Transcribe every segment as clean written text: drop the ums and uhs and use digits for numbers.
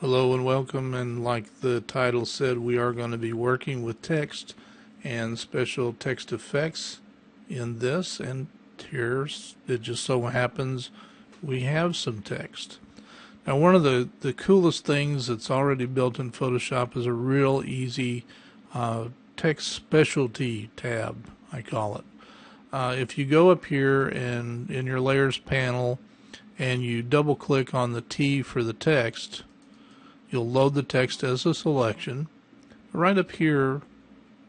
Hello and welcome, and like the title said, we are going to be working with text and special text effects in this, and here's it just so happens we have some text. Now one of the coolest things that's already built in Photoshop is a real easy text specialty tab, I call it. If you go up here and in your layers panel and you double click on the T for the text, you'll load the text as a selection. Right up here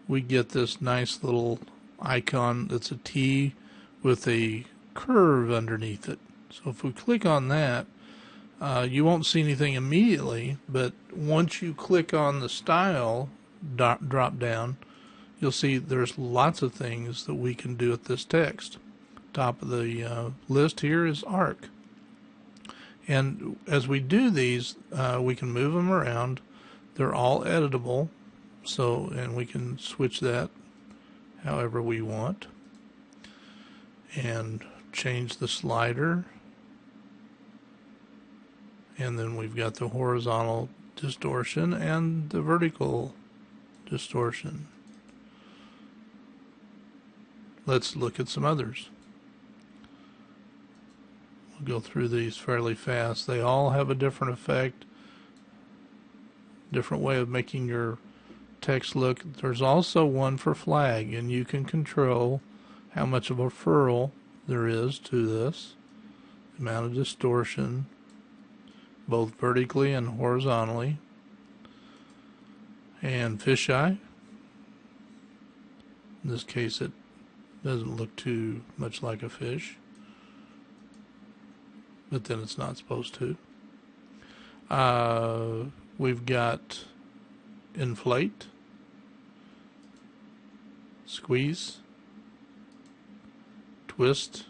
we get this nice little icon that's a T with a curve underneath it. So if we click on that, you won't see anything immediately, but once you click on the style drop down, you'll see there's lots of things that we can do with this text. Top of the list here is arc. And as we do these, we can move them around. They're all editable, and we can switch that however we want. And change the slider. And then we've got the horizontal distortion and the vertical distortion. Let's look at some others. We'll go through these fairly fast. They all have a different effect, different way of making your text look. There's also one for flag, and you can control how much of a furl there is to this, the amount of distortion, both vertically and horizontally, and fisheye. In this case, it doesn't look too much like a fish, but then it's not supposed to. We've got inflate, squeeze, twist,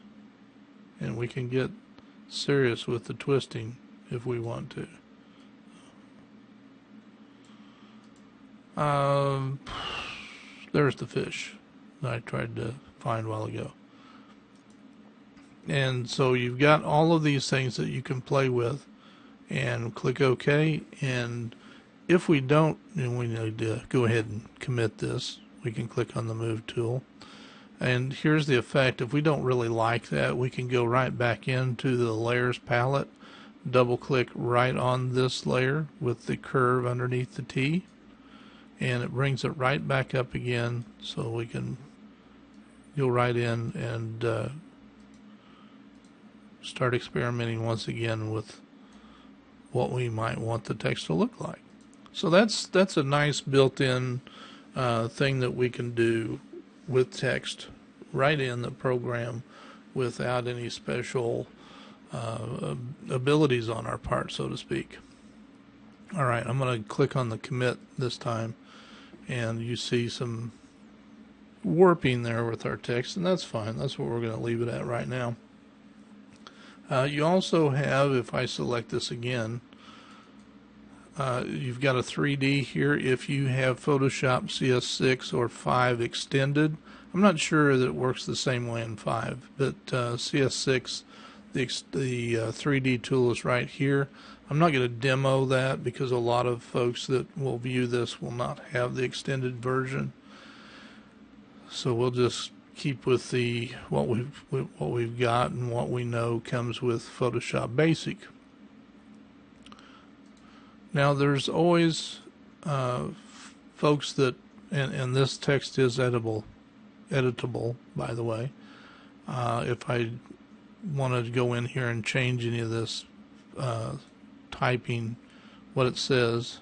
and we can get serious with the twisting if we want to. There's the fish that I tried to find a while ago. And so you've got all of these things that you can play with, and click OK. And if we don't, and we need to go ahead and commit this, we can click on the move tool. And here's the effect. If we don't really like that, we can go right back into the layers palette, double click right on this layer with the curve underneath the T, and it brings it right back up again, so we can go right in and start experimenting once again with what we might want the text to look like. So that's a nice built-in thing that we can do with text right in the program without any special abilities on our part, so to speak. Alright, I'm going to click on the commit this time, and you see some warping there with our text, and that's fine. That's what we're going to leave it at right now. You also have, if I select this again, you've got a 3D here. If you have Photoshop CS6 or 5 extended, I'm not sure that it works the same way in 5, but CS6, the 3D tool is right here. I'm not going to demo that because a lot of folks that will view this will not have the extended version. So we'll just keep with the what we've got and what we know comes with Photoshop Basic. Now there's always folks that, and this text is editable by the way. If I wanted to go in here and change any of this typing, what it says,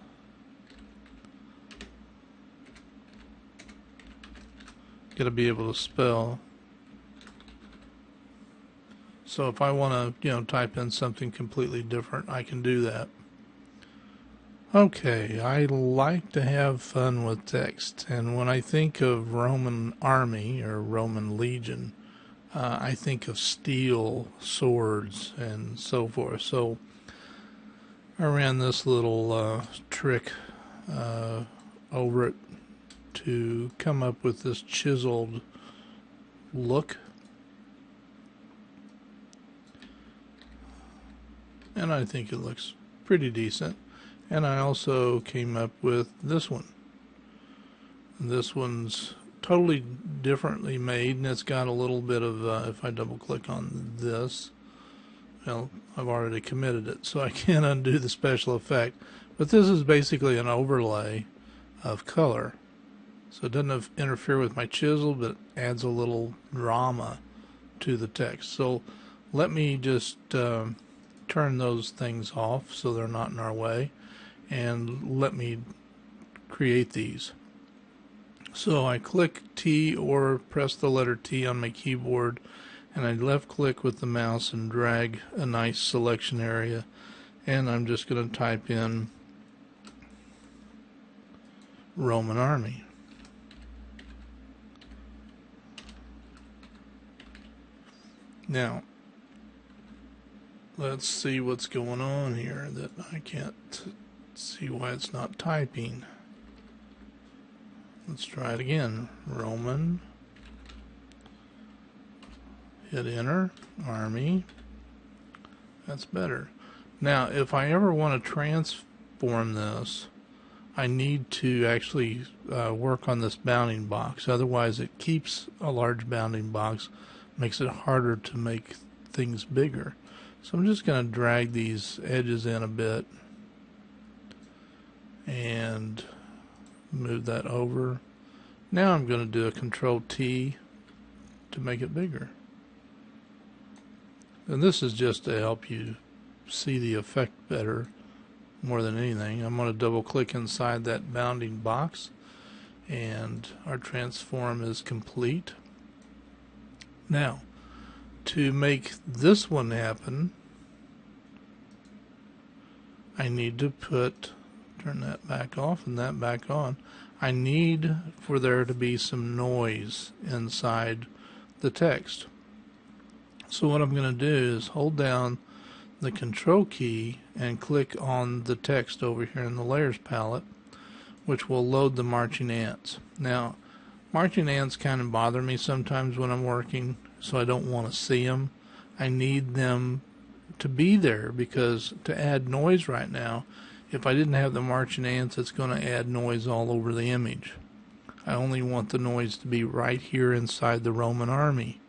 got to be able to spell. So if I want to, type in something completely different, I can do that. Okay, I like to have fun with text, and when I think of Roman army or Roman legion, I think of steel, swords, and so forth. So I ran this little trick over it to come up with this chiseled look. And I think it looks pretty decent. And I also came up with this one. This one's totally differently made, and it's got a little bit of, if I double click on this, well, I've already committed it, so I can't undo the special effect. But this is basically an overlay of color. So it doesn't interfere with my chisel, but adds a little drama to the text. So let me just turn those things off so they're not in our way, and let me create these. So I click T or press the letter T on my keyboard, and I left click with the mouse and drag a nice selection area, and I'm just going to type in Roman Army. Now let's see what's going on here that I can't see why it's not typing. Let's try it again. Roman, hit enter, Army. That's better. Now if I ever want to transform this, I need to actually work on this bounding box. Otherwise it keeps a large bounding box, makes it harder to make things bigger. So I'm just going to drag these edges in a bit and move that over. Now I'm going to do a Control T to make it bigger. And this is just to help you see the effect better more than anything. I'm going to double click inside that bounding box, and our transform is complete. Now to make this one happen, I need to turn that back off and that back on. I need for there to be some noise inside the text. So what I'm going to do is hold down the Control key and click on the text over here in the Layers palette, which will load the marching ants. Now, marching ants kind of bother me sometimes when I'm working, so I don't want to see them. I need them to be there, because to add noise right now, if I didn't have the marching ants, it's going to add noise all over the image. I only want the noise to be right here inside the Roman Army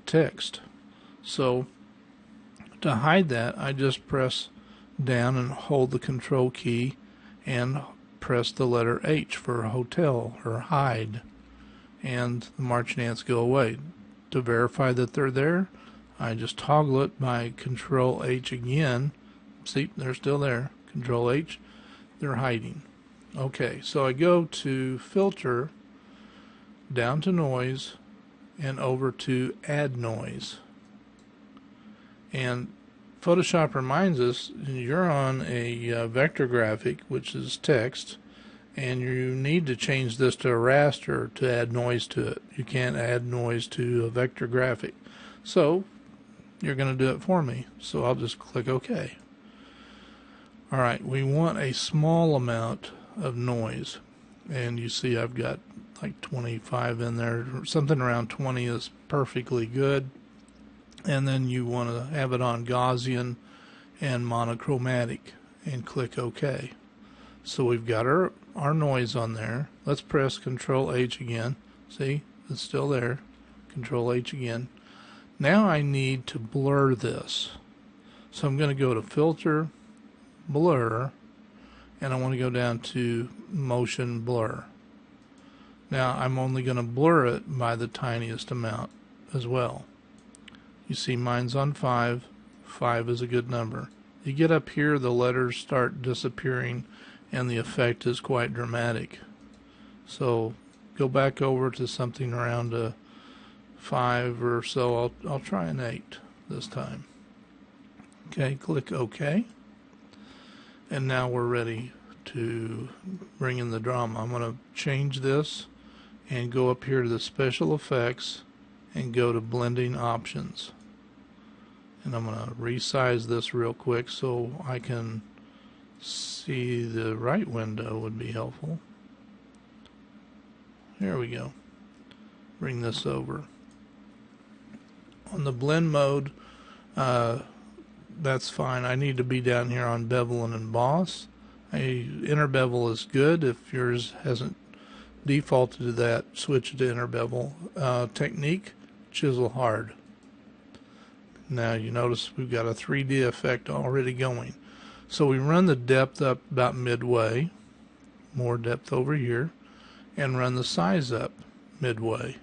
text. So to hide that, I just press down and hold the Control key and press the letter H for hotel or hide, and the marching ants go away. To verify that they're there, I just toggle it by Control H again. See, they're still there. Control H, they're hiding. Okay, so I go to Filter, down to Noise, and over to Add Noise. And Photoshop reminds us you're on a vector graphic, which is text, and you need to change this to a raster to add noise to it. You can't add noise to a vector graphic. So you're going to do it for me. So I'll just click OK. Alright, we want a small amount of noise. And you see I've got like 25 in there. Something around 20 is perfectly good. And then you want to have it on Gaussian and monochromatic and click OK. So we've got our noise on there. Let's press Control H again. See, it's still there. Control H again. Now I need to blur this. So I'm going to go to Filter, Blur, and I want to go down to Motion Blur. Now I'm only going to blur it by the tiniest amount as well. You see mine's on 5. 5 is a good number. You get up here, the letters start disappearing, and the effect is quite dramatic. So go back over to something around a 5 or so. I'll try an 8 this time. Okay, click OK. And now we're ready to bring in the drama. I'm going to change this and go up here to the Special Effects and go to Blending Options. And I'm going to resize this real quick so I can see the right window would be helpful. There we go. Bring this over. On the blend mode, that's fine. I need to be down here on Bevel and Emboss. A inner bevel is good. If yours hasn't defaulted to that, switch it to inner bevel. Technique, chisel hard. Now you notice we've got a 3D effect already going. So we run the depth up about midway, more depth over here, and run the size up midway.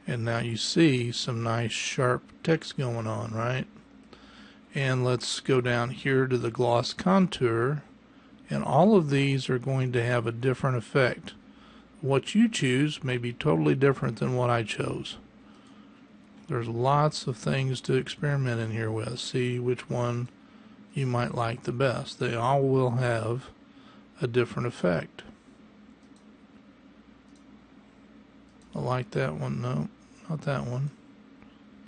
And now you see some nice sharp text going on, right? And let's go down here to the gloss contour, and all of these are going to have a different effect. What you choose may be totally different than what I chose. There's lots of things to experiment in here with. See which one you might like the best. They all will have a different effect. I like that one. No, not that one.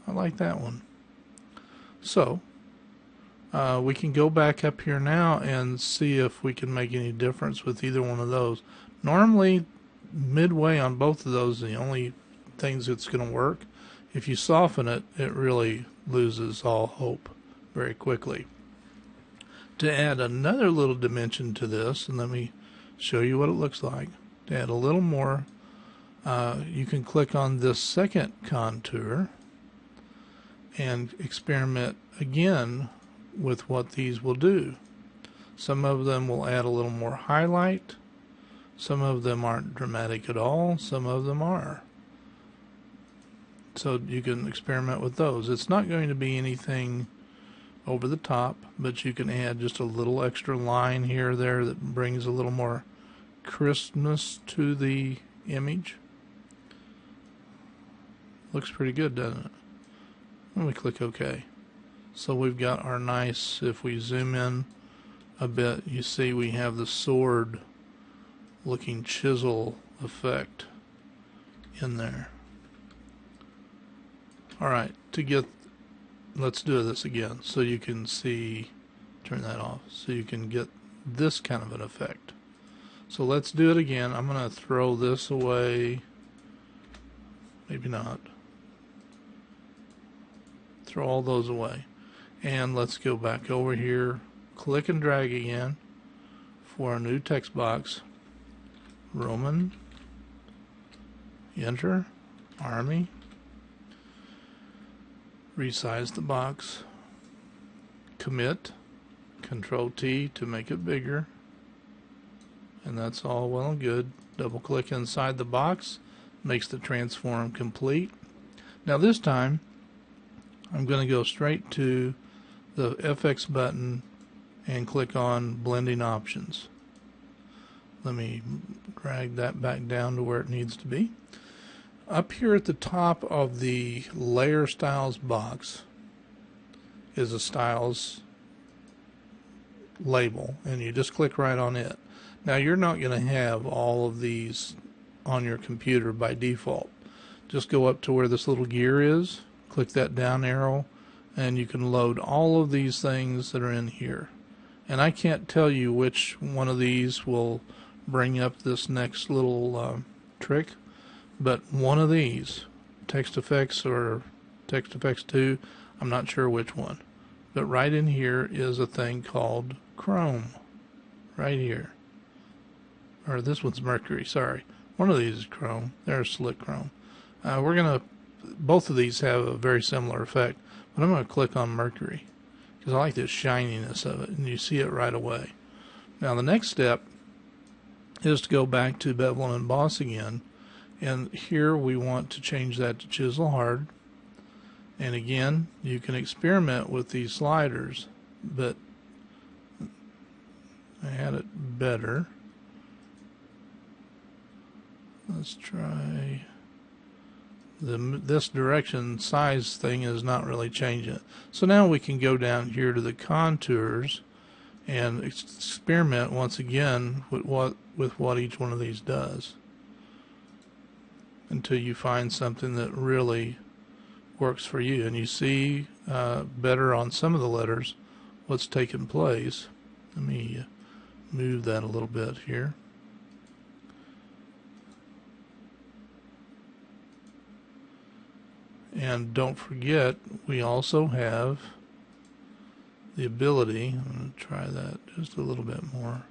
I like that one. So we can go back up here now and see if we can make any difference with either one of those. Normally, midway on both of those are the only things that's going to work. If you soften it, it really loses all hope very quickly. To add another little dimension to this, and let me show you what it looks like. To add a little more, you can click on this second contour and experiment again with what these will do. Some of them will add a little more highlight. Some of them aren't dramatic at all. Some of them are. So you can experiment with those. It's not going to be anything over the top, but you can add just a little extra line here or there that brings a little more crispness to the image. Looks pretty good, doesn't it? Let me click OK. So we've got our nice, if we zoom in a bit, you see we have the sword looking chisel effect in there. Alright, let's do this again so you can see, turn that off, so you can get this kind of an effect. So let's do it again. I'm going to throw this away, maybe not. Throw all those away. And let's go back over here, click and drag again for a new text box. Roman, enter, Army, resize the box, commit, Control T to make it bigger, and that's all well and good. Double click inside the box, makes the transform complete. Now this time I'm going to go straight to the FX button and click on blending options. Let me drag that back down to where it needs to be. Up here at the top of the layer styles box is a styles label, and you just click right on it. Now you're not going to have all of these on your computer by default. Just go up to where this little gear is, click that down arrow, and you can load all of these things that are in here. And I can't tell you which one of these will bring up this next little trick, but one of these, Text Effects or Text Effects 2, I'm not sure which one. But right in here is a thing called Chrome. Right here. Or this one's Mercury, sorry. One of these is Chrome. There's Slick Chrome. Both of these have a very similar effect, but I'm going to click on Mercury because I like the shininess of it, and you see it right away. Now the next step is to go back to Bevel and Emboss again, and here we want to change that to Chisel Hard. And again, you can experiment with these sliders, but I had it better. Let's try this direction size thing is not really changing. So now we can go down here to the contours and experiment once again with what each one of these does until you find something that really works for you, and you see better on some of the letters what's taking place. Let me move that a little bit here. And don't forget, we also have the ability, I'm going to try that just a little bit more.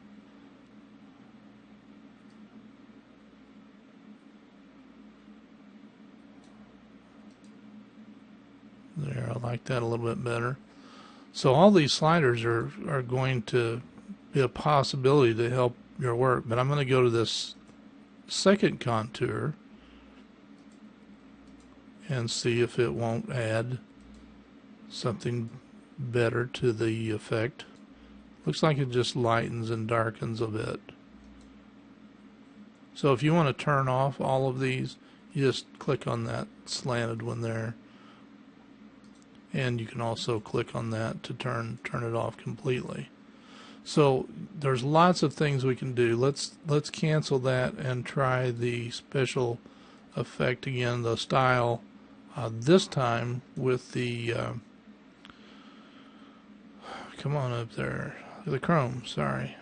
There, I like that a little bit better. So all these sliders are going to be a possibility to help your work, but I'm going to go to this second contour and see if it won't add something better to the effect. Looks like it just lightens and darkens a bit. So if you want to turn off all of these, you just click on that slanted one there, and you can also click on that to turn it off completely. So there's lots of things we can do. Let's cancel that and try the special effect again, the style, this time with the come on up there, the chrome, sorry.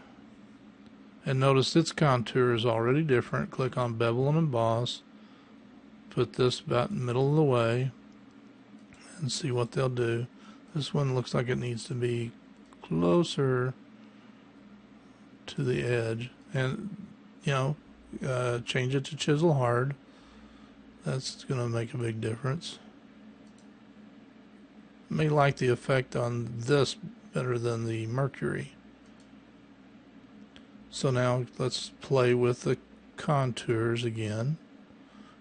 And notice its contour is already different. Click on bevel and emboss, put this about in the middle of the way, and see what they'll do. This one looks like it needs to be closer to the edge, and change it to chisel hard. That's going to make a big difference. May like the effect on this better than the mercury. So now let's play with the contours again,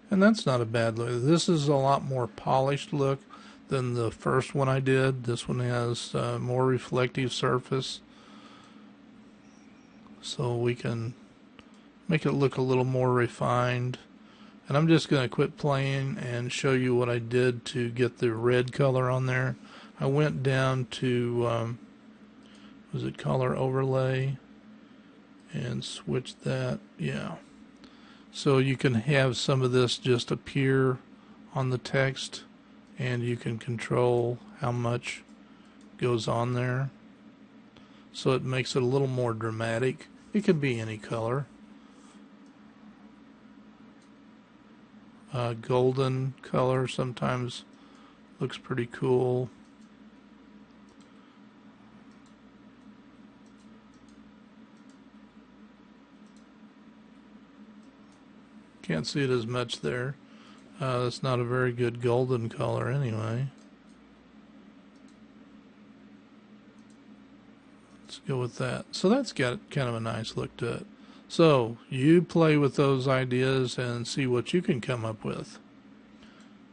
and that's not a bad look. This is a lot more polished look than the first one I did. This one has more reflective surface, so we can make it look a little more refined. And I'm just going to quit playing and show you what I did to get the red color on there. I went down to was it color overlay and switched that. Yeah, so you can have some of this just appear on the text, and you can control how much goes on there, so it makes it a little more dramatic. It could be any color. Golden color sometimes looks pretty cool. Can't see it as much there. That's not a very good golden color anyway. Let's go with that. So that's got kind of a nice look to it. So you play with those ideas and see what you can come up with.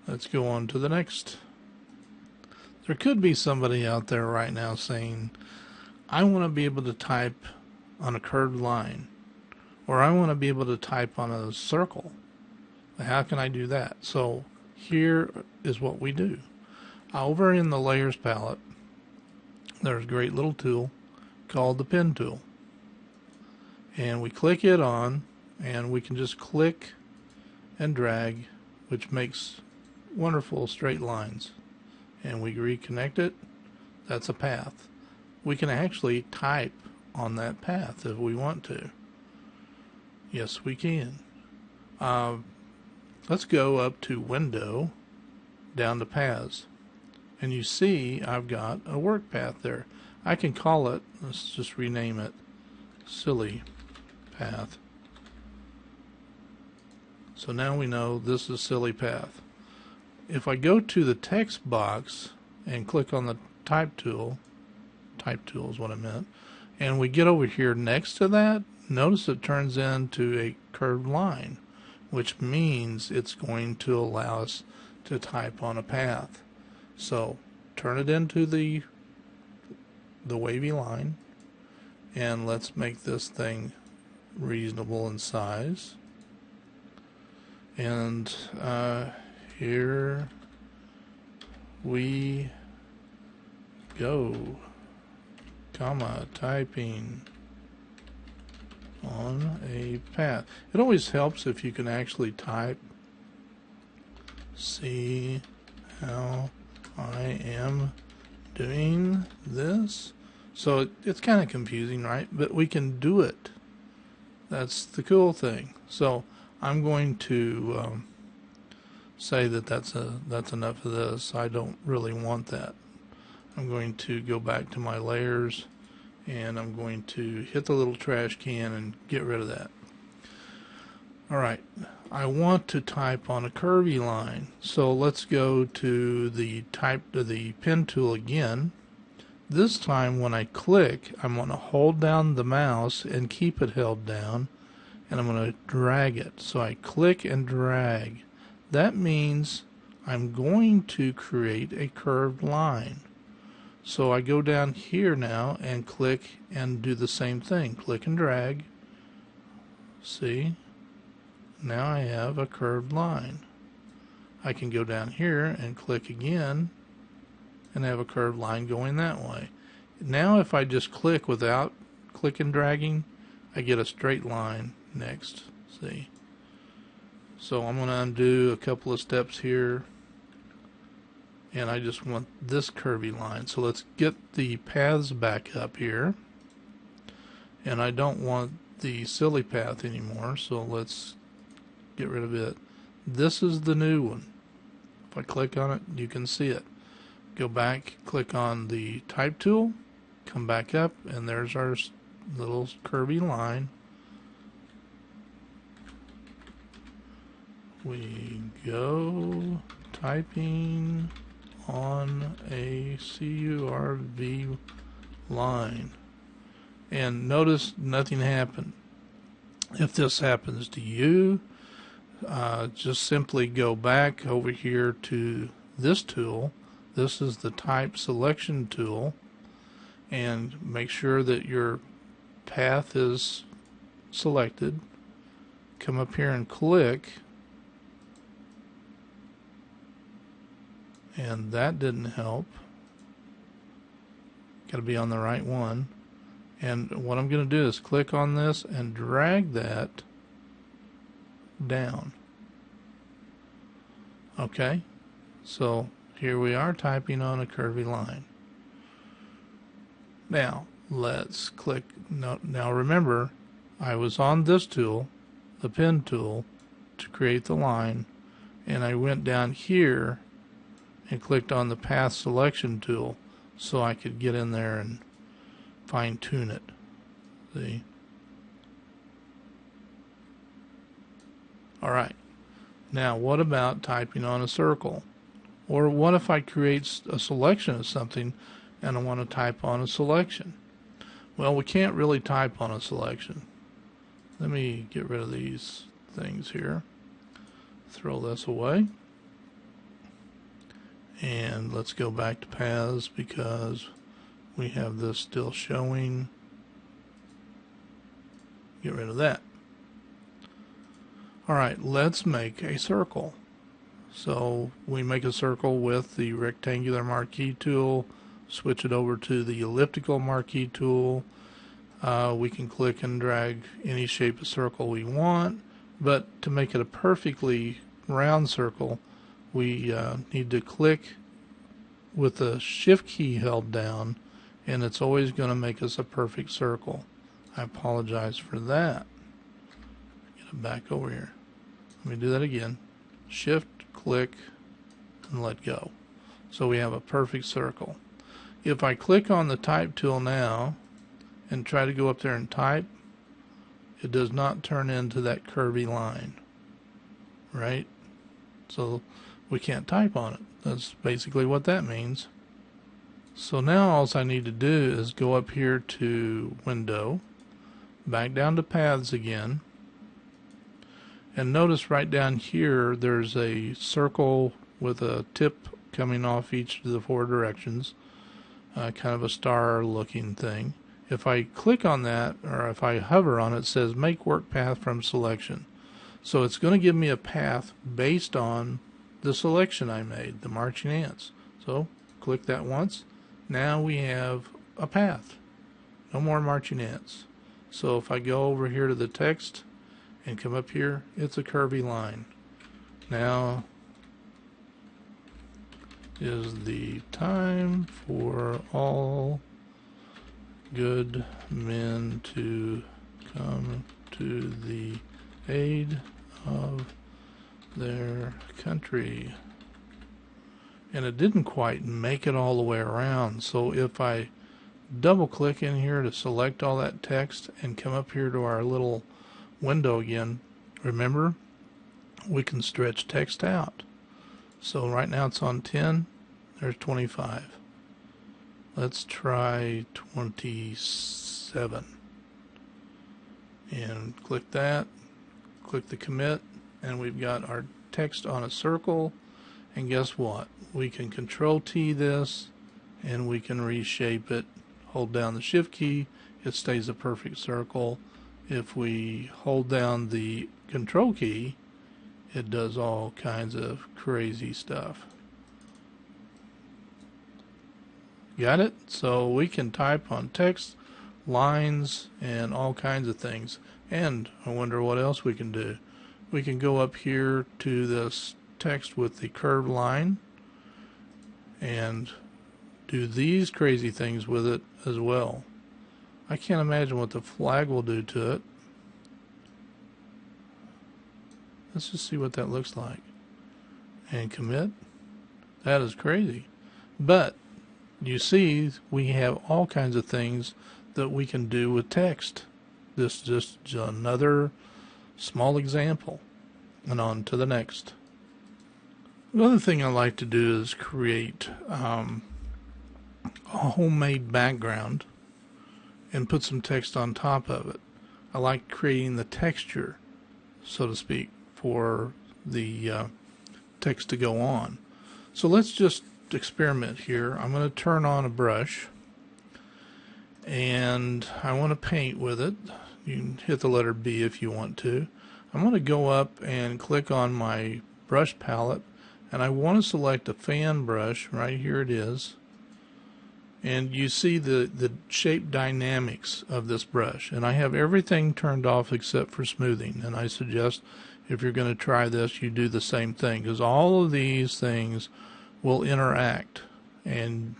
Let's go on to the next. There could be somebody out there right now saying, I want to be able to type on a curved line, or I want to be able to type on a circle. How can I do that? So here is what we do. Over in the layers palette, there's a great little tool called the pen tool. And we click it on, and we can just click and drag, which makes wonderful straight lines. And we reconnect it. That's a path. We can actually type on that path if we want to. Yes, we can. Let's go up to Window, down to Paths. And you see I've got a work path there. I can call it, let's just rename it, Silly Path. So now we know this is Silly Path. If I go to the text box and click on the type tool is what I meant, and we get over here next to that, notice it turns into a curved line, which means it's going to allow us to type on a path. So turn it into the wavy line, and let's make this thing reasonable in size. And here we go, typing on a path. It always helps if you can actually type. See how I am doing this? So it's kind of confusing, right? But we can do it. That's the cool thing. So I'm going to say that that's enough of this. I don't really want that. I'm going to go back to my layers, and I'm going to hit the little trash can and get rid of that. Alright, I want to type on a curvy line. So let's go to the pen tool again. This time when I click, I'm going to hold down the mouse and keep it held down, and I'm going to drag it. So I click and drag. That means I'm going to create a curved line. So I go down here now and click and do the same thing. Click and drag. See? Now I have a curved line. I can go down here and click again and have a curved line going that way. Now if I just click without click and dragging, I get a straight line next. See? So I'm going to undo a couple of steps here, and I just want this curvy line. So let's get the paths back up here, and I don't want the silly path anymore, so let's get rid of it. This is the new one. If I click on it, you can see it. Go back, click on the type tool, come back up, and there's our little curvy line. We go typing on a curvy line. And notice nothing happened. If this happens to you, just simply go back over here to this tool. This is the type selection tool, and make sure that your path is selected. Come up here and click, and that didn't help. Got to be on the right one. And what I'm going to do is click on this and drag that down. Okay, so here we are typing on a curvy line. Now let's click. Now remember, I was on this tool, the pen tool, to create the line, and I went down here and clicked on the path selection tool so I could get in there and fine-tune it. See? Alright, now what about typing on a circle? Or what if I create a selection of something and I want to type on a selection? Well, we can't really type on a selection. Let me get rid of these things here. Throw this away. And let's go back to paths because we have this still showing. Get rid of that. Alright, let's make a circle. So we make a circle with the rectangular marquee tool, switch it over to the elliptical marquee tool. We can click and drag any shape of circle we want, but to make it a perfectly round circle, we need to click with the shift key held down, and it's always going to make us a perfect circle. I apologize for that. Get it back over here. Let me do that again. Shift, click, and let go. So we have a perfect circle. If I click on the type tool now and try to go up there and type, it does not turn into that curvy line, right? So we can't type on it. That's basically what that means. So now all I need to do is go up here to Window, back down to Paths again, and notice right down here there's a circle with a tip coming off each of the four directions, kind of a star looking thing. If I click on that, or if I hover on it, it says make work path from selection. So it's going to give me a path based on the selection I made, the marching ants. So click that once. Now we have a path. No more marching ants. So if I go over here to the text and come up here, it's a curvy line. Now is the time for all good men to come to the aid of their country. And it didn't quite make it all the way around, so if I double click in here to select all that text and come up here to our little window again, remember we can stretch text out. So right now it's on 10, there's 25. Let's try 27. And click that, click the commit, and we've got our text on a circle. And guess what? We can Control T this, and we can reshape it. Hold down the Shift key, it stays a perfect circle. If we hold down the Control key, it does all kinds of crazy stuff. Got it? So we can type on text, lines, and all kinds of things. And I wonder what else we can do. We can go up here to this text with the curved line and do these crazy things with it as well. I can't imagine what the flag will do to it. Let's just see what that looks like. And commit. That is crazy. But you see, we have all kinds of things that we can do with text. This is just another small example. And on to the next. Another thing I like to do is create a homemade background and put some text on top of it. I like creating the texture, so to speak, for the text to go on. So let's just experiment here. I'm going to turn on a brush and I want to paint with it. You can hit the letter B if you want to. I'm going to go up and click on my brush palette, and I want to select a fan brush. Right here it is. And you see the shape dynamics of this brush. And I have everything turned off except for smoothing. And I suggest if you're going to try this, you do the same thing, because all of these things will interact. And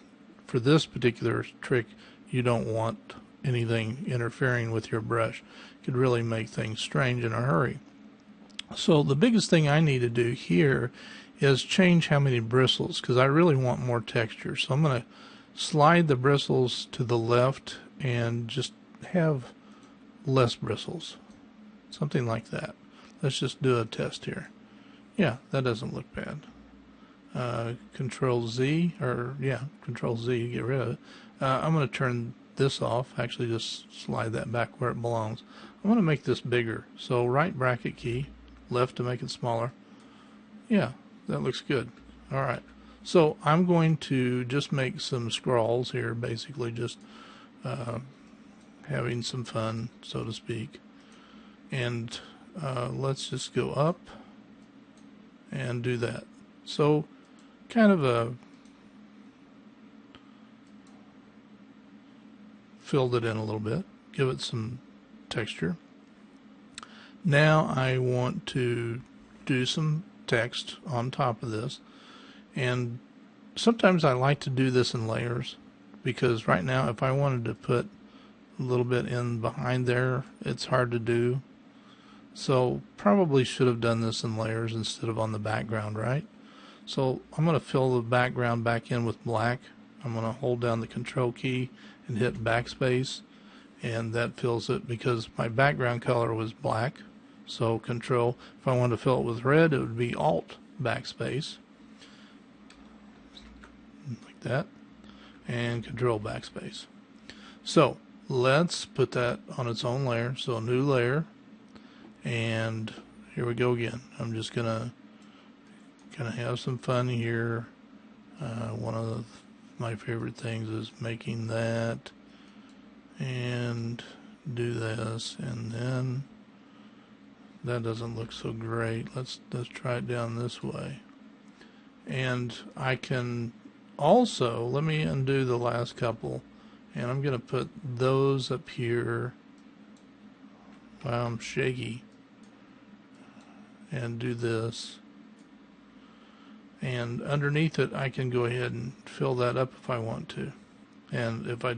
for this particular trick, you don't want anything interfering with your brush. It could really make things strange in a hurry. So the biggest thing I need to do here is change how many bristles, because I really want more texture. So I'm going to slide the bristles to the left and just have less bristles. Something like that. Let's just do a test here. Yeah, that doesn't look bad. Control Z, Control Z to get rid of it. I'm going to turn this off. Actually, just slide that back where it belongs. I'm going to make this bigger. So right bracket key, left to make it smaller. Yeah, that looks good. All right. So I'm going to just make some scrolls here, basically just having some fun, so to speak. And let's just go up and do that. So kind of a filled it in a little bit, give it some texture. Now I want to do some text on top of this, and sometimes I like to do this in layers, because right now if I wanted to put a little bit in behind there, it's hard to do. So probably should have done this in layers instead of on the background, right? So I'm going to fill the background back in with black. I'm going to hold down the Control key and hit backspace, and that fills it, because my background color was black. So Control, if I wanted to fill it with red, it would be Alt backspace, like that, and Control backspace. So let's put that on its own layer. So a new layer, and here we go again. I'm just gonna have some fun here. One of my favorite things is making that, and do this, and then that doesn't look so great. Let's try it down this way. And I can also, let me undo the last couple, and I'm going to put those up here. Wow, I'm shaky. And do this. And underneath it, I can go ahead and fill that up if I want to. And if I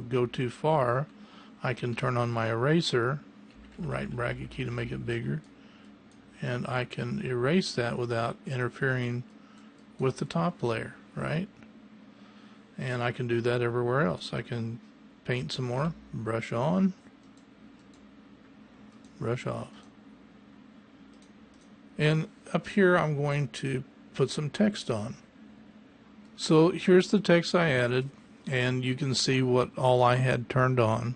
go too far, I can turn on my eraser, right bracket key to make it bigger, and I can erase that without interfering with the top layer, right? And I can do that everywhere else. I can paint some more, brush on, brush off. And up here I'm going to put some text on. So here's the text I added, and you can see what all I had turned on.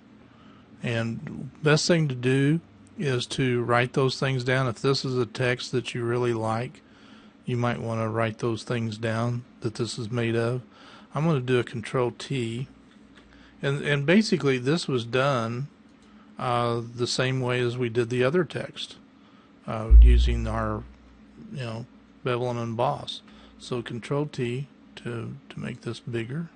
And best thing to do is to write those things down. If this is a text that you really like, you might want to write those things down that this is made of. I'm going to do a Control T, and basically this was done the same way as we did the other text, using our bevel and emboss. So Control T to make this bigger.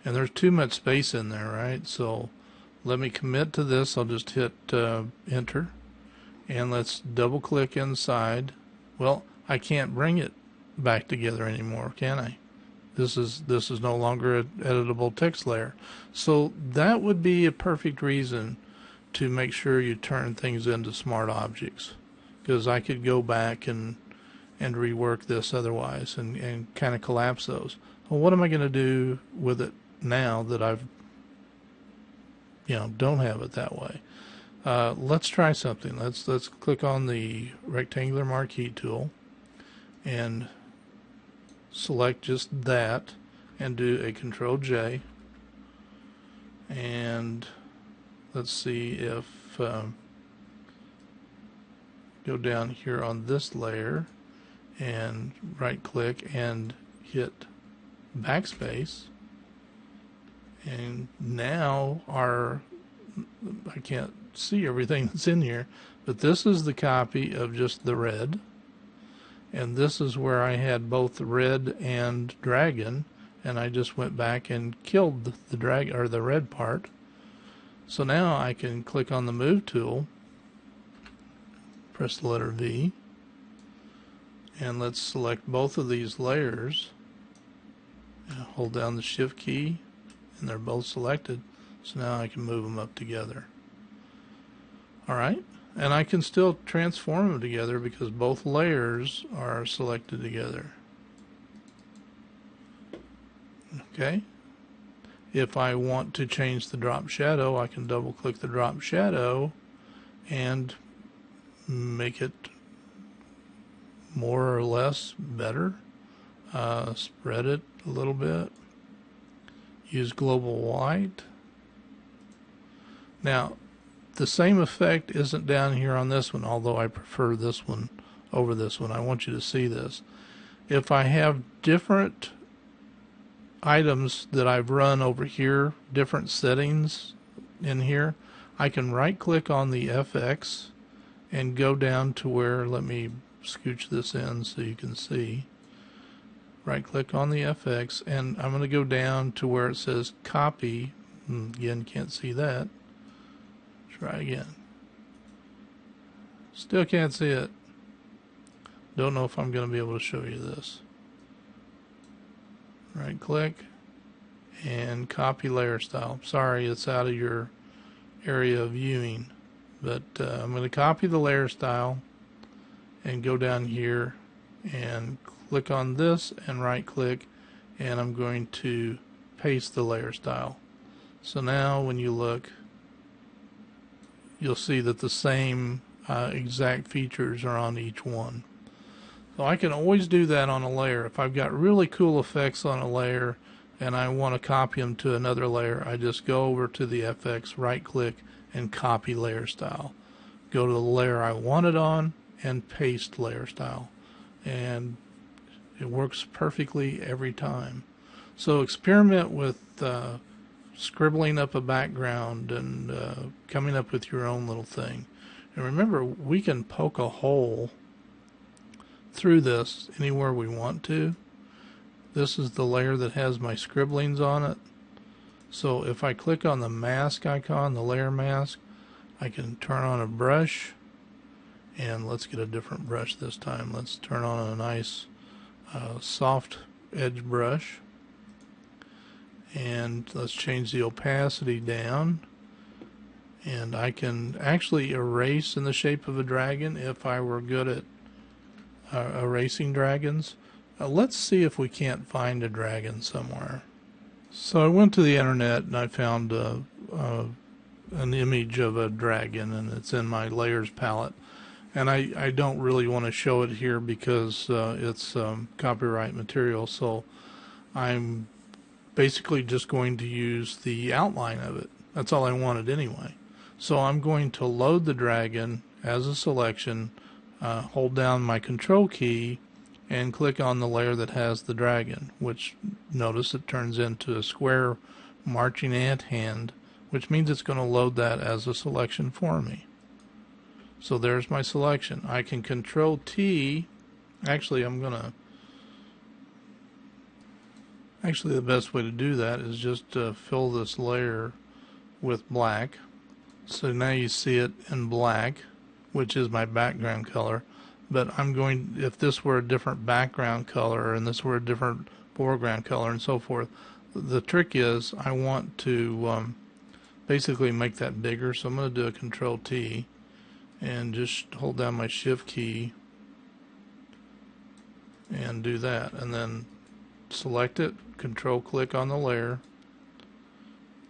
And there's too much space in there, right? So let me commit to this. I'll just hit enter, and let's double click inside. Well, I can't bring it back together anymore, can I? This is no longer an editable text layer. So that would be a perfect reason to make sure you turn things into smart objects, because I could go back and rework this otherwise and kind of collapse those. Well, what am I going to do with it now that I've don't have it that way? Let's try something. Let's click on the rectangular marquee tool and select just that and do a Control J, and let's see if go down here on this layer and right click and hit backspace, and now I can't see everything that's in here, but this is the copy of just the red, and this is where I had both red and dragon, and I just went back and killed the dragon, or the red part. So now I can click on the move tool, press the letter V, and let's select both of these layers, and hold down the shift key, and they're both selected. So now I can move them up together. Alright, and I can still transform them together because both layers are selected together. Okay, if I want to change the drop shadow, I can double click the drop shadow and make it more or less better. Spread it a little bit. Use global white. Now, the same effect isn't down here on this one, although I prefer this one over this one. I want you to see this. If I have different items that I've run over here, different settings in here, I can right click on the FX and go down to where, let me scooch this in so you can see. Right click on the FX, and I'm going to go down to where it says copy. Again, can't see that. Try again. Still can't see it. Don't know if I'm going to be able to show you this. Right click and copy layer style. Sorry, it's out of your area of viewing, but I'm going to copy the layer style and go down here and click on this and right click, and I'm going to paste the layer style. So now when you look, you'll see that the same exact features are on each one. So I can always do that on a layer. If I've got really cool effects on a layer and I want to copy them to another layer, I just go over to the FX, right click, and copy layer style. Go to the layer I want it on and paste layer style. And it works perfectly every time. So experiment with scribbling up a background and coming up with your own little thing. And remember, we can poke a hole through this anywhere we want to. This is the layer that has my scribblings on it. So if I click on the mask icon, the layer mask, I can turn on a brush, and let's get a different brush this time. Let's turn on a nice soft edge brush, and let's change the opacity down, and I can actually erase in the shape of a dragon if I were good at erasing dragons. Let's see if we can't find a dragon somewhere. So I went to the internet and I found a an image of a dragon, and it's in my layers palette. And I don't really want to show it here because it's copyright material, so I'm basically just going to use the outline of it. That's all I wanted anyway. So I'm going to load the dragon as a selection, hold down my control key, and click on the layer that has the dragon, which notice it turns into a square marching ant hand, which means it's going to load that as a selection for me. So there's my selection. I can control T. Actually, the best way to do that is just fill this layer with black. So now you see it in black, which is my background color. But if this were a different background color and this were a different foreground color and so forth, the trick is I want to basically make that bigger. So I'm going to do a Control T and just hold down my Shift key and do that, and then select it, Control click on the layer,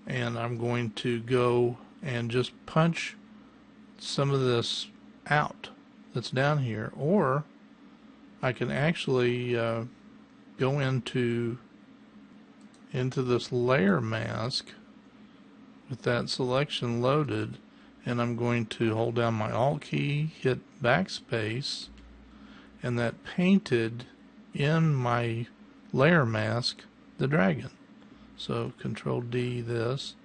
and I'm going to go and just punch some of this out that's down here, or I can actually go into this layer mask with that selection loaded, and I'm going to hold down my Alt key, hit backspace, and that painted in my layer mask the dragon. So Control D this,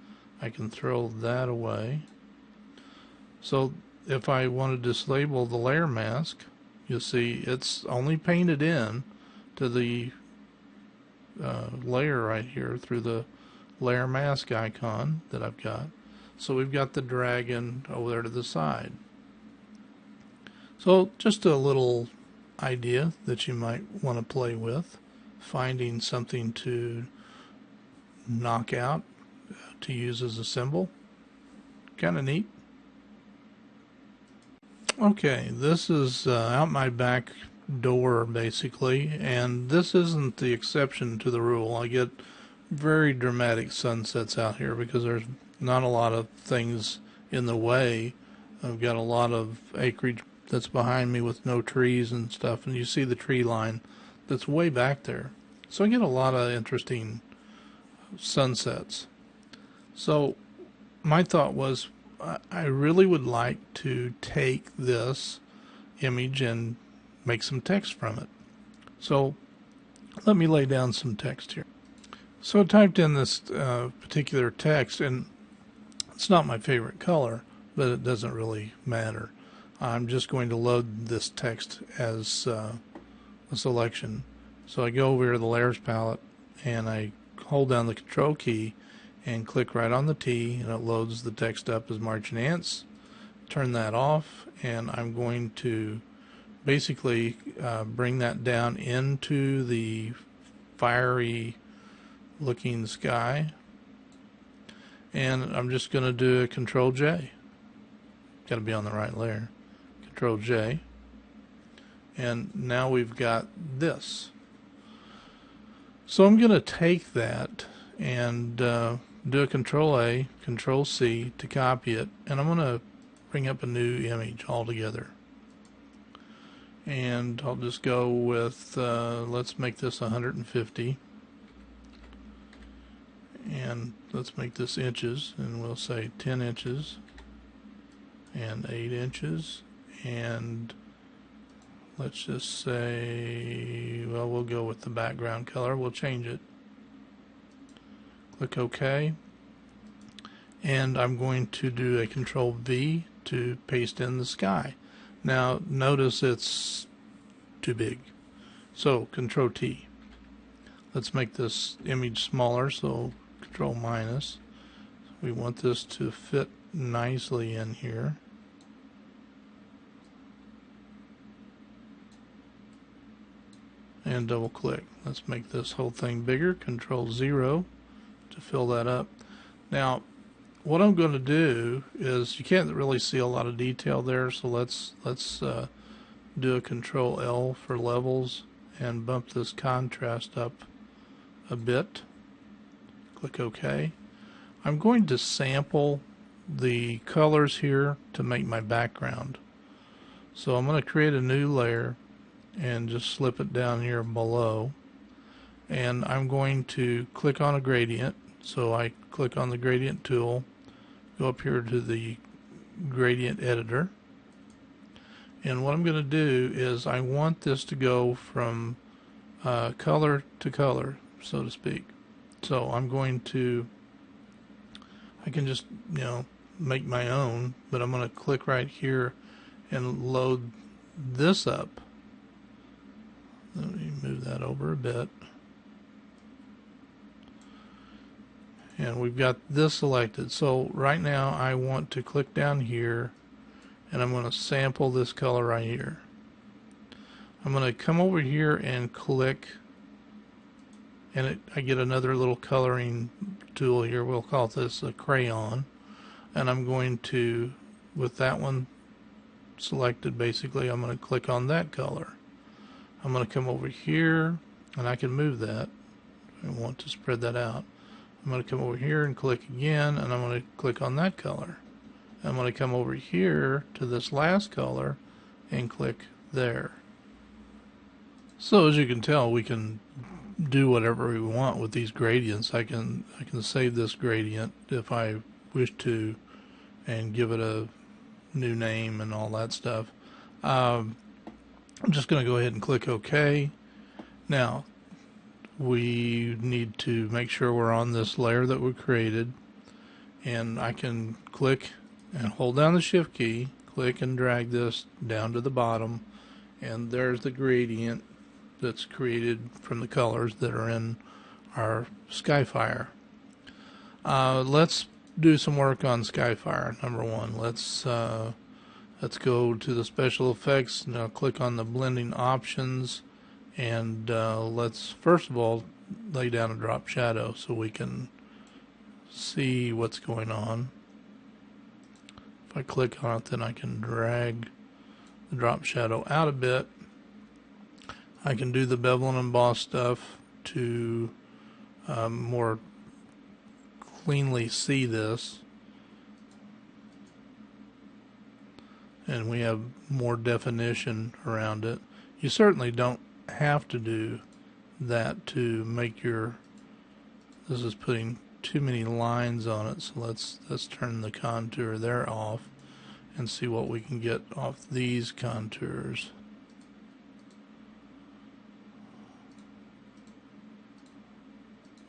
I can throw that away. So if I want to disable the layer mask, you'll see it's only painted in to the layer right here through the layer mask icon that I've got. So we've got the dragon over there to the side. So just a little idea that you might want to play with, finding something to knock out to use as a symbol. Kind of neat. Okay, this is out my back door basically, and this isn't the exception to the rule. I get very dramatic sunsets out here because there's not a lot of things in the way. I've got a lot of acreage that's behind me with no trees and stuff, and you see the tree line that's way back there. So I get a lot of interesting sunsets. So my thought was I really would like to take this image and make some text from it. So let me lay down some text here. So I typed in this particular text, and it's not my favorite color, but it doesn't really matter. I'm just going to load this text as a selection. So I go over here to the layers palette and I hold down the control key and click right on the T, and it loads the text up as marching ants. Turn that off, and I'm going to basically bring that down into the fiery looking sky, and I'm just going to do a Control J. Got to be on the right layer. Control J, and now we've got this. So I'm going to take that and do a Control A, Control C to copy it, and I'm going to bring up a new image altogether. And I'll just go with, let's make this 150, and let's make this inches, and we'll say 10 inches and 8 inches, and let's just say, well, we'll go with the background color. We'll change it. Click OK, and I'm going to do a Control V to paste in the sky. Now notice it's too big, so Control T. Let's make this image smaller, so Control minus. We want this to fit nicely in here. And double click. Let's make this whole thing bigger. Control 0 to fill that up. Now what I'm going to do is, you can't really see a lot of detail there, so let's do a Control L for levels and bump this contrast up a bit. Click OK. I'm going to sample the colors here to make my background. So I'm going to create a new layer and just slip it down here below. And I'm going to click on a gradient. So I click on the gradient tool, go up here to the gradient editor. And what I'm going to do is I want this to go from color to color, so to speak. So I'm going to, I can just, make my own, but I'm going to click right here and load this up. Let me move that over a bit. And we've got this selected. So right now I want to click down here and I'm going to sample this color right here. I'm going to come over here and click, and I get another little coloring tool here. We'll call this a crayon. And I'm going to, with that one selected basically, I'm going to click on that color. I'm going to come over here and I can move that. I want to spread that out. I'm going to come over here and click again, and I'm going to click on that color. I'm going to come over here to this last color and click there. So as you can tell, we can do whatever we want with these gradients. I can save this gradient if I wish to and give it a new name and all that stuff. I'm just going to go ahead and click OK. Now we need to make sure we're on this layer that we created, and I can click and hold down the shift key, click and drag this down to the bottom, and there's the gradient that's created from the colors that are in our Skyfire. Let's do some work on Skyfire. Number one, let's go to the special effects. Now click on the blending options, and let's first of all lay down a drop shadow so we can see what's going on. If I click on it, then I can drag the drop shadow out a bit. I can do the bevel and emboss stuff to more cleanly see this, and we have more definition around it. You certainly don't have to do that to make your, this is putting too many lines on it, so let's turn the contour there off and see what we can get off these contours.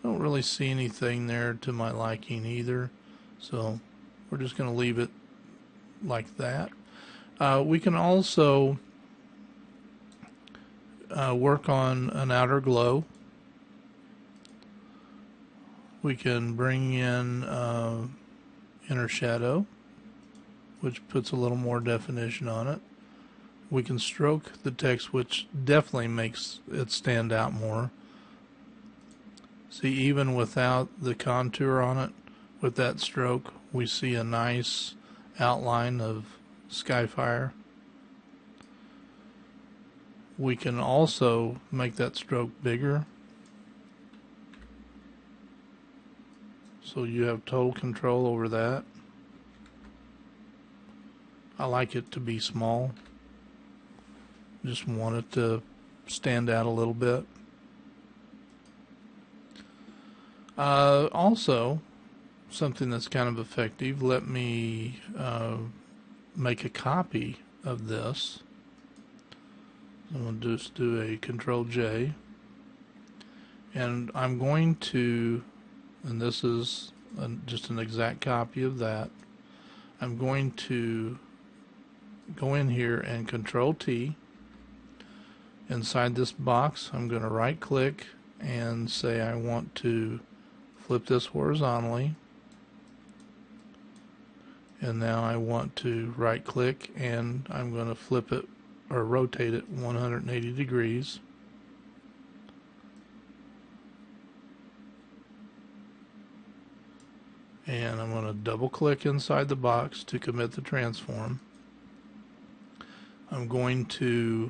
Don't really see anything there to my liking either, so we're just going to leave it like that. We can also work on an outer glow. We can bring in inner shadow, which puts a little more definition on it. We can stroke the text, which definitely makes it stand out more. See, even without the contour on it, with that stroke, we see a nice outline of Skyfire. We can also make that stroke bigger, so you have total control over that. I like it to be small. Just want it to stand out a little bit. Also, something that's kind of effective, let me make a copy of this. I'm going to just do a Control J, and I'm going to, and this is just an exact copy of that, I'm going to go in here and Control T. Inside this box, I'm going to right click and say I want to flip this horizontally, and now I want to right click and I'm going to flip it or rotate it 180 degrees. And I'm going to double click inside the box to commit the transform. I'm going to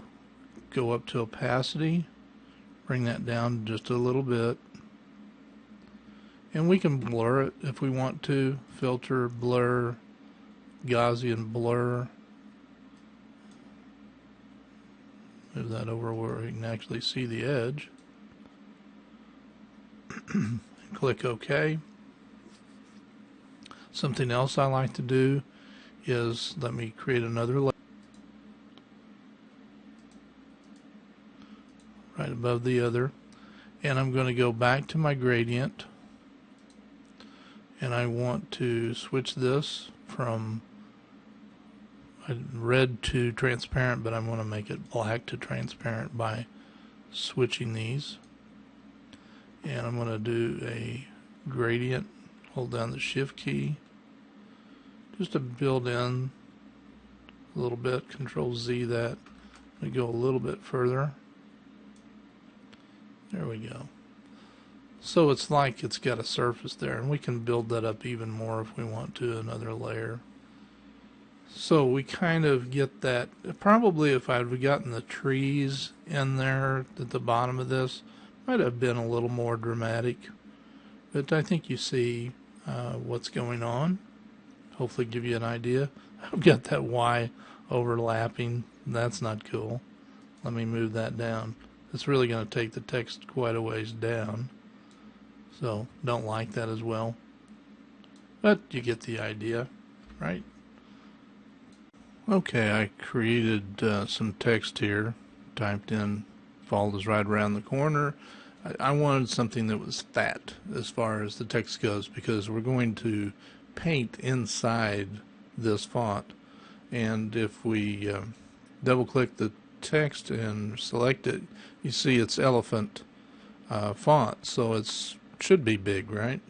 go up to opacity, bring that down just a little bit, And we can blur it if we want to. Filter, blur, Gaussian blur. Move that over where we can actually see the edge. Click OK. Something else I like to do is, let me create another layer right above the other, and I'm going to go back to my gradient, and I want to switch this from red to transparent, but I'm going to make it black to transparent by switching these. And I'm going to do a gradient, hold down the shift key just to build in a little bit, Control Z that. We go a little bit further. There we go. So it's like it's got a surface there, and we can build that up even more if we want to, another layer. So we kind of get that. Probably if I'd gotten the trees in there at the bottom of this, might have been a little more dramatic, but I think you see what's going on. Hopefully give you an idea. I've got that Y overlapping. That's not cool. Let me move that down. It's really going to take the text quite a ways down, so don't like that as well, but you get the idea, right? Okay, I created some text here. Typed in "fall is right around the corner." I wanted something that was fat as far as the text goes, because we're going to paint inside this font. And if we double click the text and select it, you see it's elephant font, so it should be big, right?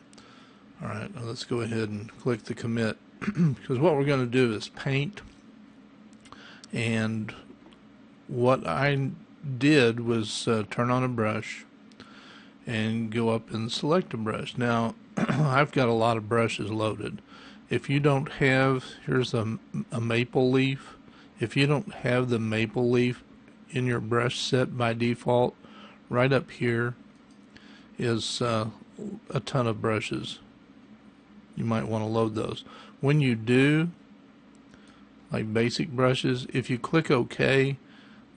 Alright, now let's go ahead and click the commit, because what we're going to do is paint. And what I did was turn on a brush and go up and select a brush. Now I've got a lot of brushes loaded. If you don't have, here's a maple leaf. If you don't have the maple leaf in your brush set by default, right up here is a ton of brushes. You might want to load those. When you do, like basic brushes, if you click OK,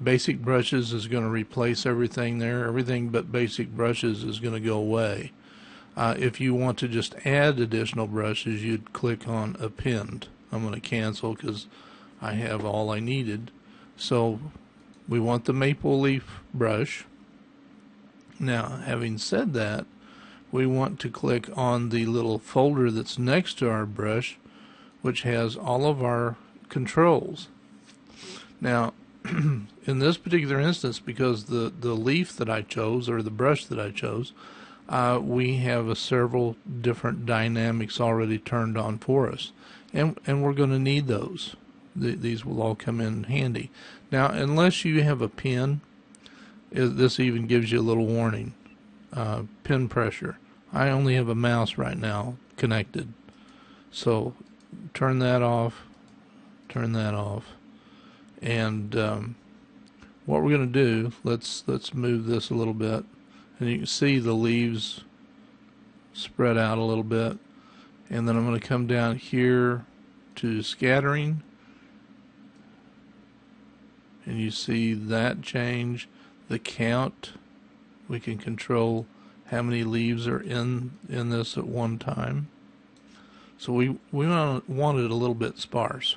basic brushes is going to replace everything there. Everything but basic brushes is going to go away. If you want to just add additional brushes, you'd click on append. I'm going to cancel because I have all I needed. So we want the maple leaf brush. Now, having said that, we want to click on the little folder that's next to our brush, which has all of our controls. Now, in this particular instance, because the leaf that I chose, or the brush that I chose, we have several different dynamics already turned on for us, and we're going to need those. These will all come in handy. Now, unless you have a pen, this even gives you a little warning. Pen pressure. I only have a mouse right now connected, so turn that off, and what we're going to do, let's move this a little bit, and you can see the leaves spread out a little bit. And then I'm going to come down here to scattering, and you see that change. The count, we can control how many leaves are in this at one time. So we want it a little bit sparse.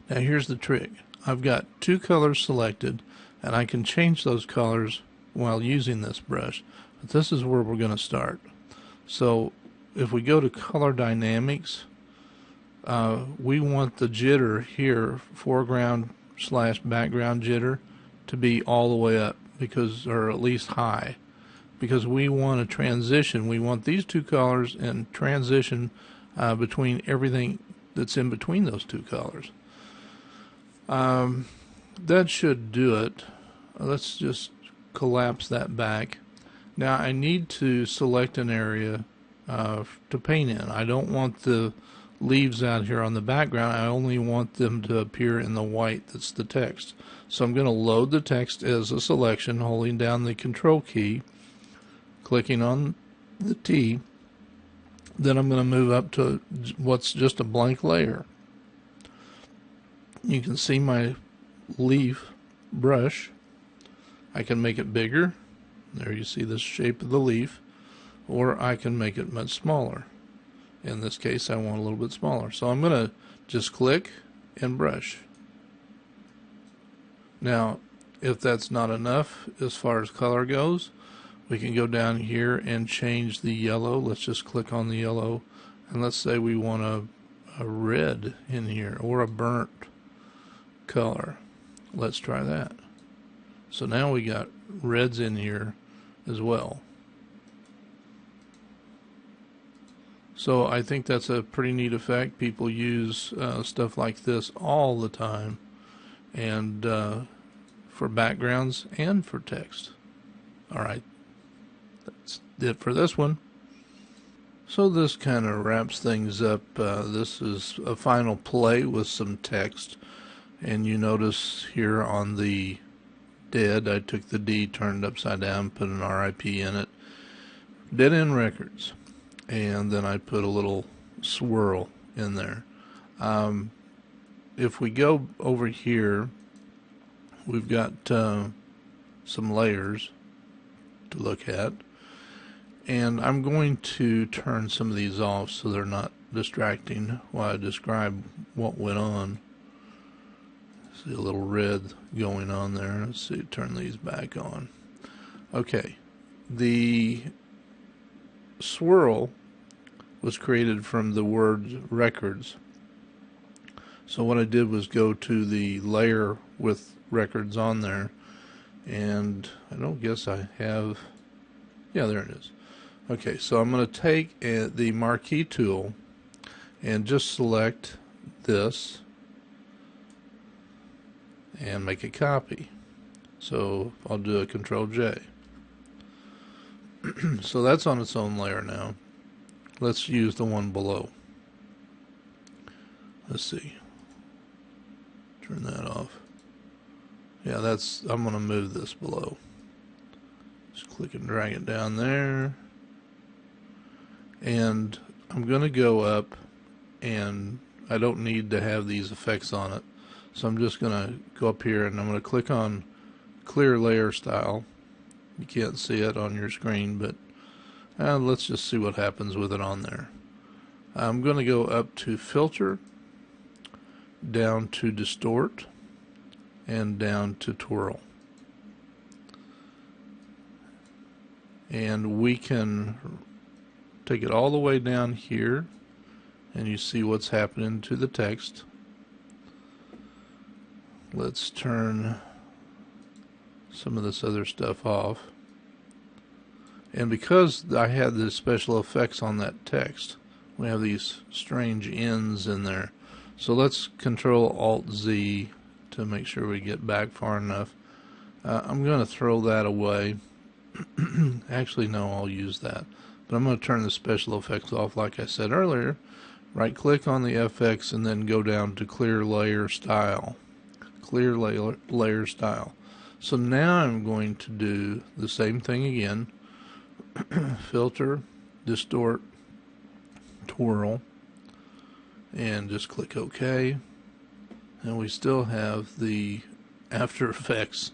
Now here's the trick. I've got two colors selected, and I can change those colors while using this brush. But this is where we're going to start. So if we go to color dynamics, we want the jitter here, foreground/background jitter, to be all the way up, because, or at least high, because we want a transition. We want these two colors and transition between everything that's in between those two colors. That should do it. Let's just collapse that back. Now I need to select an area to paint in. I don't want the leaves out here on the background. I only want them to appear in the white that's the text. So I'm going to load the text as a selection, holding down the control key, clicking on the T, then I'm going to move up to what's just a blank layer. You can see my leaf brush. I can make it bigger. There you see the shape of the leaf. Or I can make it much smaller. In this case, I want a little bit smaller. So I'm going to just click and brush. Now, if that's not enough as far as color goes, we can go down here and change the yellow. Let's just click on the yellow, and let's say we want a red in here or a burnt color. Let's try that. So now we got reds in here as well. So I think that's a pretty neat effect. People use stuff like this all the time, and for backgrounds and for text. Alright, that's it for this one. So this kind of wraps things up. This is a final play with some text, and you notice here on the dead, I took the D, turned upside down, put an RIP in it. Dead End Records. And then I put a little swirl in there. If we go over here, we've got some layers to look at, and I'm going to turn some of these off so they're not distracting while I describe what went on. See a little red going on there. Let's see, turn these back on. Okay, the swirl was created from the word records. So what I did was go to the layer with records on there, and I don't guess I have, yeah, there it is. Okay, so I'm going to take the marquee tool and just select this and make a copy. So I'll do a Control J. So that's on its own layer now. Let's use the one below. Let's see. Turn that off. Yeah, I'm going to move this below. Just click and drag it down there. And I'm going to go up, and I don't need to have these effects on it. So I'm just going to go up here and I'm going to click on Clear Layer Style. You can't see it on your screen, but let's just see what happens with it on there. I'm going to go up to Filter, down to Distort, and down to Twirl. And we can take it all the way down here, and you see what's happening to the text. Let's turn some of this other stuff off. And because I had the special effects on that text, we have these strange ends in there. So let's Control Alt Z to make sure we get back far enough. I'm going to throw that away. Actually, no, I'll use that. But I'm going to turn the special effects off like I said earlier. Right click on the FX and then go down to Clear Layer Style. Clear Layer Style. So now I'm going to do the same thing again. Filter, Distort, Twirl, and just click OK. And we still have the After Effects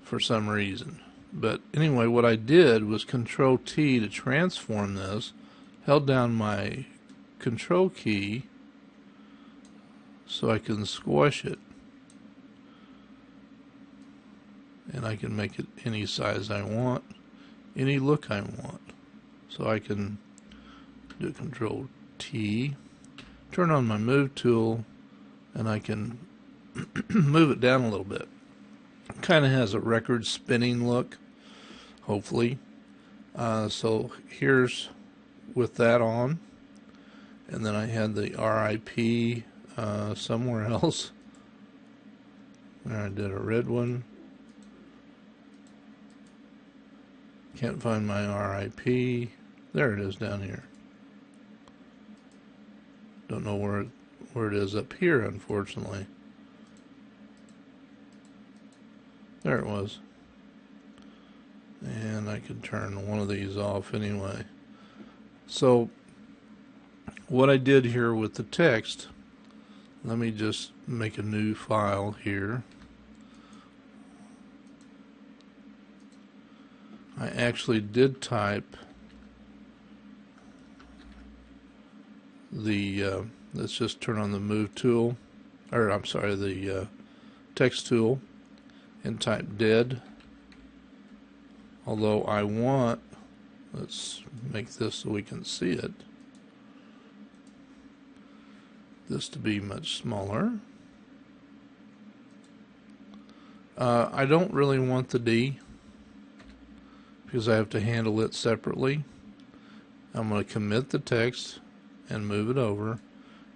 for some reason. But anyway, what I did was Control T to transform this, held down my Control key so I can squash it. And I can make it any size I want, any look I want. So I can do Control T, turn on my Move tool, and I can move it down a little bit. It kind of has a record spinning look, hopefully. So here's with that on, and then I had the RIP somewhere else. There I did a red one. Can't find my RIP. There it is down here. Don't know where it is up here, unfortunately. There it was. And I could turn one of these off anyway. So what I did here with the text, let me just make a new file here. I actually did type the, let's just turn on the move tool, or I'm sorry, the text tool, and type dead. Although I want, let's make this so we can see it, this to be much smaller. I don't really want the D because I have to handle it separately. I'm going to commit the text and move it over,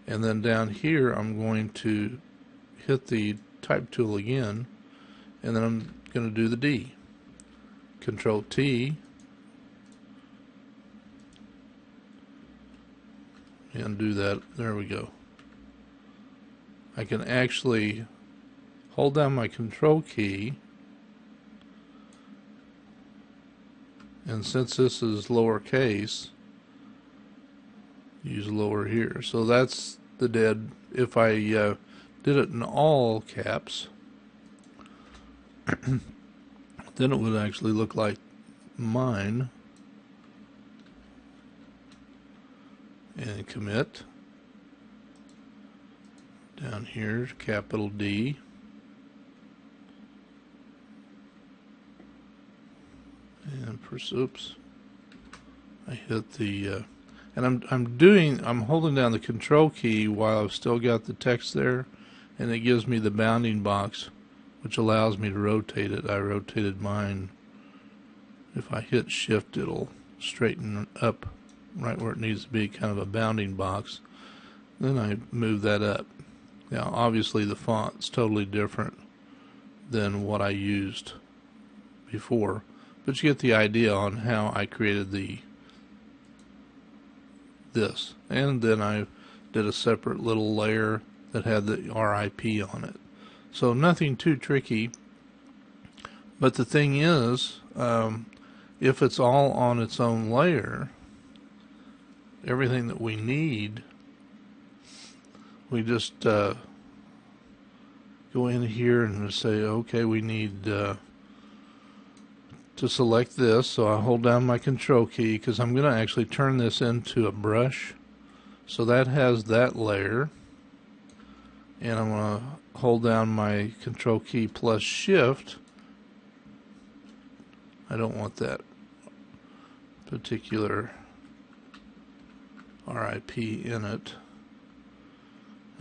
and then down here I'm going to hit the type tool again, and then I'm going to do the D. Control T, and do that. There we go. I can actually hold down my control key, and since this is lowercase, use lower here. So that's the dead. If I did it in all caps, then it would actually look like mine. And commit. Down here, capital D. And oops, I hit the, and I'm holding down the control key while I've still got the text there, and it gives me the bounding box, which allows me to rotate it. I rotated mine. If I hit shift, it'll straighten up right where it needs to be, kind of a bounding box. Then I move that up. Now obviously the font's totally different than what I used before, but you get the idea on how I created this. And then I did a separate little layer that had the RIP on it. So nothing too tricky, but the thing is, if it's all on its own layer, everything that we need, we just go in here and say, okay, we need to select this. So I hold down my control key because I'm going to actually turn this into a brush. So that has that layer, and I'm going to hold down my control key plus shift. I don't want that particular RIP in it.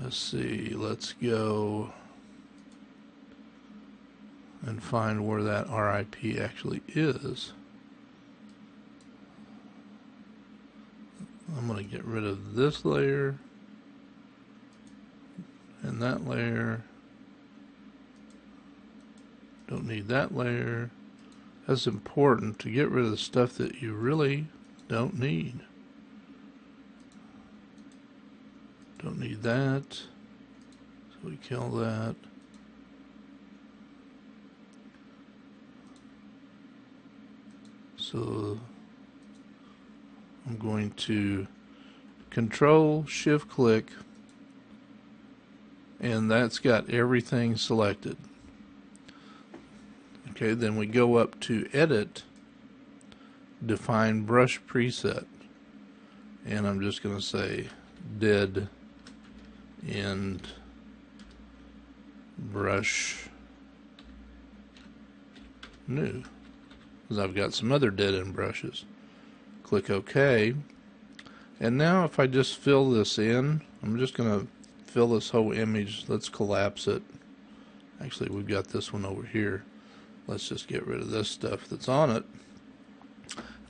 Let's see, let's go and find where that RIP actually is. I'm going to get rid of this layer and that layer. Don't need that layer. That's important to get rid of the stuff that you really don't need. Don't need that, so we kill that. So I'm going to Control Shift click, and that's got everything selected. Okay, then we go up to Edit, Define Brush Preset, and I'm just going to say Dead End Brush New, because I've got some other dead end brushes. Click OK, and now if I just fill this in, I'm just going to fill this whole image. Let's collapse it. Actually, we've got this one over here. Let's just get rid of this stuff that's on it.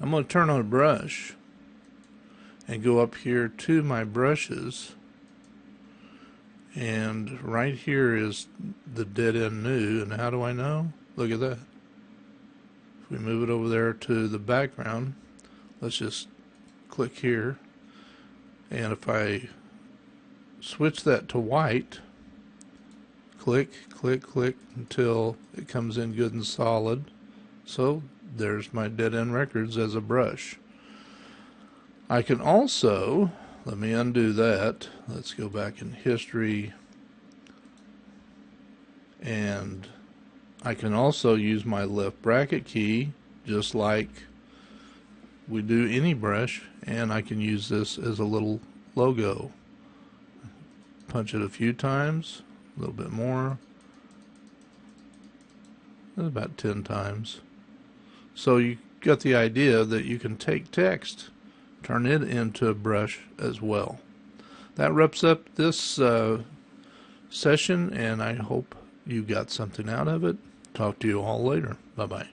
I'm going to turn on a brush and go up here to my brushes, and right here is the dead end new. And how do I know? Look at that. If we move it over there to the background, let's just click here, and if I switch that to white, click, click, click until it comes in good and solid. So there's my dead end records as a brush. I can also, let me undo that. Let's go back in history, and I can also use my left bracket key just like we do any brush, and I can use this as a little logo. Punch it a few times, a little bit more, about 10 times. So you got the idea that you can take text, turn it into a brush as well. That wraps up this session, and I hope you got something out of it. Talk to you all later. Bye-bye.